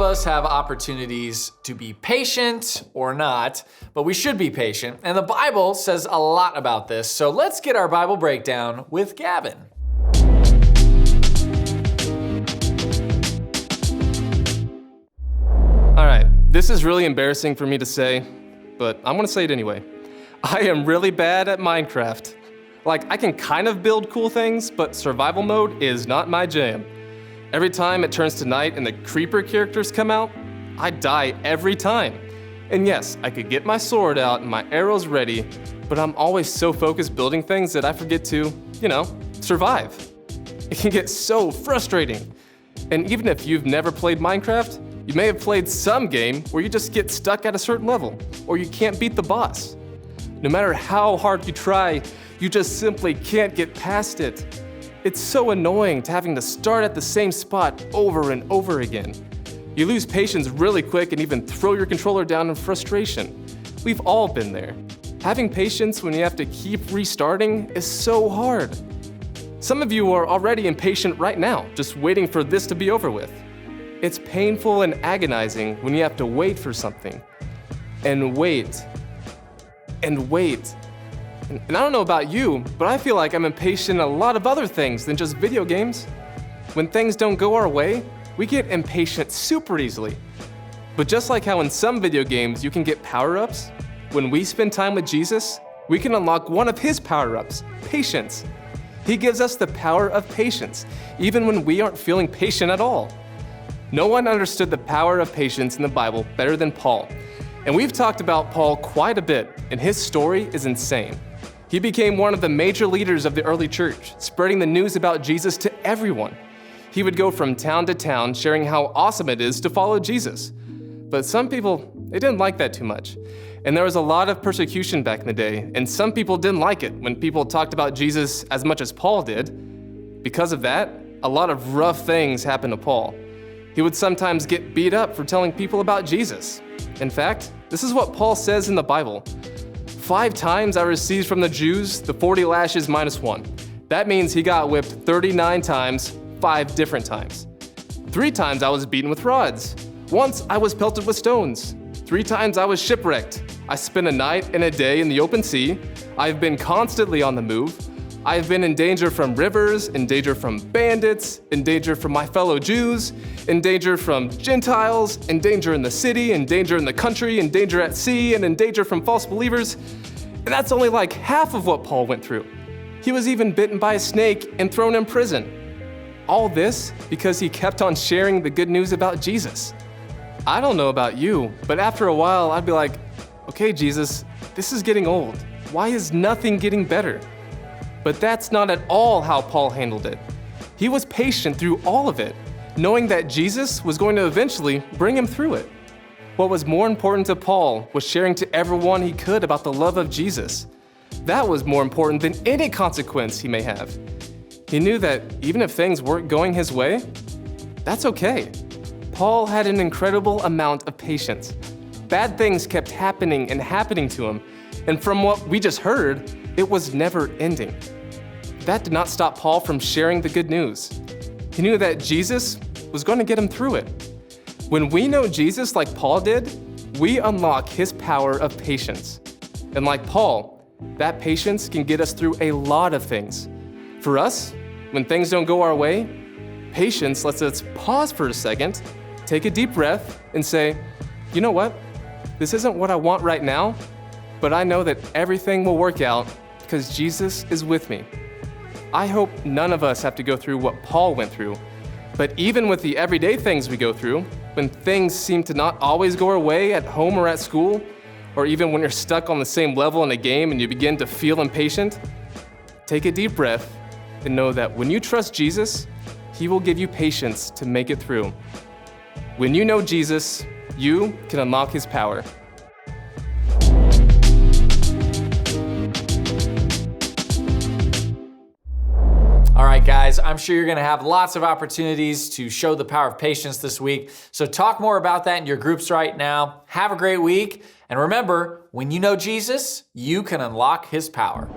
us have opportunities to be patient or not, but we should be patient. And the Bible says a lot about this. So let's get our Bible breakdown with Gavin. All right, this is really embarrassing for me to say, but I'm gonna say it anyway. I am really bad at Minecraft. Like, I can kind of build cool things, but survival mode is not my jam. Every time it turns to night and the creeper characters come out, I die every time. And yes, I could get my sword out and my arrows ready, but I'm always so focused building things that I forget to, survive. It can get so frustrating. And even if you've never played Minecraft, you may have played some game where you just get stuck at a certain level, or you can't beat the boss. No matter how hard you try, you just simply can't get past it. It's so annoying to having to start at the same spot over and over again. You lose patience really quick and even throw your controller down in frustration. We've all been there. Having patience when you have to keep restarting is so hard. Some of you are already impatient right now, just waiting for this to be over with. It's painful and agonizing when you have to wait for something. And wait. And wait. And I don't know about you, but I feel like I'm impatient in a lot of other things than just video games. When things don't go our way, we get impatient super easily. But just like how in some video games you can get power-ups, when we spend time with Jesus, we can unlock one of his power-ups, patience. He gives us the power of patience, even when we aren't feeling patient at all. No one understood the power of patience in the Bible better than Paul. And we've talked about Paul quite a bit, and his story is insane. He became one of the major leaders of the early church, spreading the news about Jesus to everyone. He would go from town to town sharing how awesome it is to follow Jesus. But some people, they didn't like that too much. And there was a lot of persecution back in the day, and some people didn't like it when people talked about Jesus as much as Paul did. Because of that, a lot of rough things happened to Paul. He would sometimes get beat up for telling people about Jesus. In fact, this is what Paul says in the Bible. 5 times I received from the Jews the 40 lashes minus 1. That means he got whipped 39 times, 5 different times. 3 times I was beaten with rods. Once I was pelted with stones. 3 times I was shipwrecked. I spent a night and a day in the open sea. I've been constantly on the move. I've been in danger from rivers, in danger from bandits, in danger from my fellow Jews, in danger from Gentiles, in danger in the city, in danger in the country, in danger at sea, and in danger from false believers. And that's only like half of what Paul went through. He was even bitten by a snake and thrown in prison. All this because he kept on sharing the good news about Jesus. I don't know about you, but after a while I'd be like, okay, Jesus, this is getting old. Why is nothing getting better? But that's not at all how Paul handled it. He was patient through all of it, knowing that Jesus was going to eventually bring him through it. What was more important to Paul was sharing to everyone he could about the love of Jesus. That was more important than any consequence he may have. He knew that even if things weren't going his way, that's okay. Paul had an incredible amount of patience. Bad things kept happening and happening to him, and from what we just heard, it was never ending. That did not stop Paul from sharing the good news. He knew that Jesus was going to get him through it. When we know Jesus like Paul did, we unlock his power of patience. And like Paul, that patience can get us through a lot of things. For us, when things don't go our way, patience lets us pause for a second, take a deep breath, and say, you know what? This isn't what I want right now, but I know that everything will work out because Jesus is with me. I hope none of us have to go through what Paul went through, but even with the everyday things we go through, when things seem to not always go our way at home or at school, or even when you're stuck on the same level in a game and you begin to feel impatient, take a deep breath and know that when you trust Jesus, he will give you patience to make it through. When you know Jesus, you can unlock his power. All right, guys, I'm sure you're gonna have lots of opportunities to show the power of patience this week. So talk more about that in your groups right now. Have a great week. And remember, when you know Jesus, you can unlock his power.